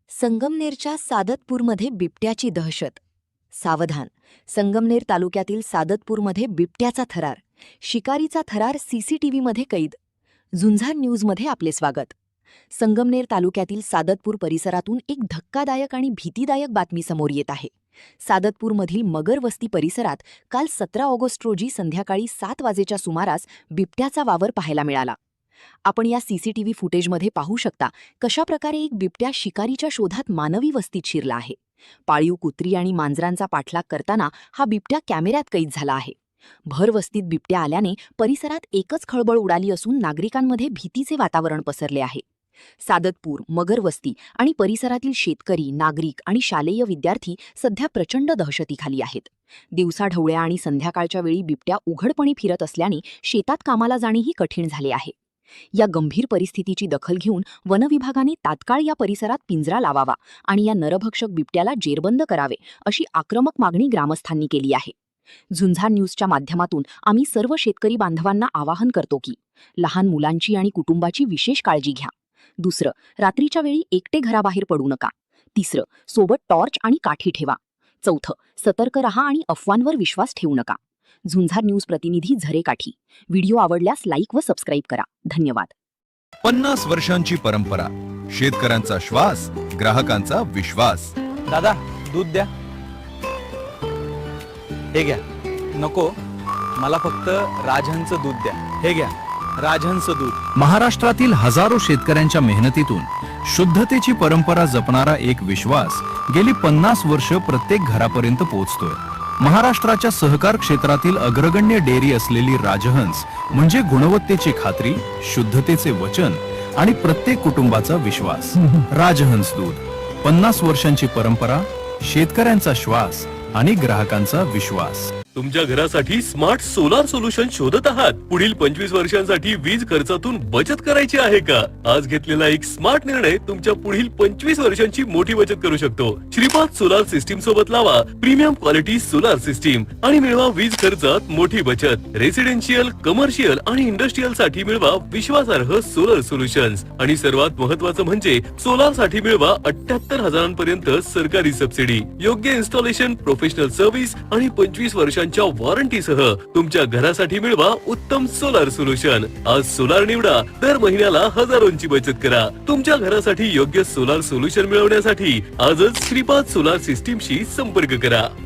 संगमनेरच्या सादतपूरमध्ये बिबट्याची दहशत. सावधान, संगमनेर तालुक्यातील सादतपूरमध्ये बिबट्याचा थरार. शिकारीचा थरार सीसीटीव्हीमध्ये कैद. झुंजार न्यूजमध्ये आपले स्वागत. संगमनेर तालुक्यातील सादतपूर परिसरातून एक धक्कादायक आणि भीतीदायक बातमी समोर येत आहे. सादतपूरमधील मगर वस्ती परिसरात काल 17 ऑगस्ट रोजी संध्याकाळी 7 वाजेच्या सुमारास बिबट्याचा वावर पाहायला मिळाला. आपण या सीसीटीव्ही फुटेजमध्ये पाहू शकता कशाप्रकारे एक बिबट्या शिकारीच्या शोधात मानवी वस्तीत शिरला आहे. पाळीव कुत्री आणि मांजरांचा पाठलाग करताना हा बिबट्या कॅमेऱ्यात कैद झाला आहे. भर वस्तीत बिबट्या आल्याने परिसरात एकच खळबळ उडाली असून नागरिकांमध्ये भीतीचे वातावरण पसरले आहे. सादतपूर, मगर वस्ती आणि परिसरातील शेतकरी, नागरिक आणि शालेय विद्यार्थी सध्या प्रचंड दहशतीखाली आहेत. दिवसाढवळ्या आणि संध्याकाळच्या वेळी बिबट्या उघडपणे फिरत असल्याने शेतात कामाला जाणेही कठीण झाले आहे. या गंभीर परिस्थितीची दखल घेऊन वनविभागाने तात्काळ या परिसरात पिंजरा लावावा आणि या नरभक्षक बिबट्याला जेरबंद करावे अशी आक्रमक मागणी ग्रामस्थांनी केली आहे. झुंजार न्यूजच्या माध्यमातून आम्ही सर्व शेतकरी बांधवांना आवाहन करतो की लहान मुलांची आणि कुटुंबाची विशेष काळजी घ्या. दुसरं, रात्रीच्या वेळी एकटे घराबाहेर पडू नका. तिसरं, सोबत टॉर्च आणि काठी ठेवा. चौथं, सतर्क रहा आणि अफवांवर विश्वास ठेवू नका. झुंजार न्यूज प्रतिनिधी झरे काठी. व्हिडिओ आवडल्यास लाईक व सबस्क्राईब करा. धन्यवाद. 50 वर्षांची परंपरा, शेतकऱ्यांचा श्वास, ग्राहकांचा विश्वास. दादा, दूध द्या. हे घ्या. नको, मला फक्त राजहंस दूध द्या. हे घ्या, राजहंस दूध. महाराष्ट्रातील हजारो शेतकऱ्यांच्या मेहनतीतून शुद्धतेची परंपरा जपणारा एक विश्वास गेली 50 वर्ष प्रत्येक घरापर्यंत पोहोचतोय. महाराष्ट्राच्या सहकार क्षेत्रातील अग्रगण्य डेअरी असलेली राजहंस म्हणजे गुणवत्तेची खात्री, शुद्धतेचे वचन आणि प्रत्येक कुटुंबाचा विश्वास. राजहंस दूध, 50 वर्षांची परंपरा, शेतकऱ्यांचा श्वास आणि ग्राहकांचा विश्वास. तुमच्या घरासाठी स्मार्ट सोलार सोल्युशन शोधत आहात? पुढील 25 वर्षांसाठी वीज खर्चातून बचत करायची आहे का? आज घेतलेला एक स्मार्ट निर्णय तुमच्या पुढील 25 वर्षांची मोठी बचत करू शकतो. श्रीपाद सोलार सिस्टीम सोबत लावा प्रीमियम क्वालिटी सोलार सिस्टीम आणि मिळवा वीज खर्चात मोठी बचत. रेसिडेन्शियल, कमर्शियल आणि इंडस्ट्रीयल साठी मिळवा विश्वासार्ह सोलर सोल्युशन्स आणि सर्वात महत्त्वाचं म्हणजे सोलार साठी मिळवा 78,000 सरकारी सबसिडी. योग्य इन्स्टॉलेशन, प्रोफेशनल सर्व्हिस आणि 25 वर्षांच्या वॉरंटीसह तुमच्या घरासाठी मिळवा उत्तम सोलार सोल्युशन. आज सोलार निवडा, दर महिन्याला हजारोंची बचत करा. तुमच्या घरासाठी योग्य सोलार सोल्युशन मिळवण्यासाठी आजच श्रीपाद सोलार सिस्टीमशी संपर्क करा.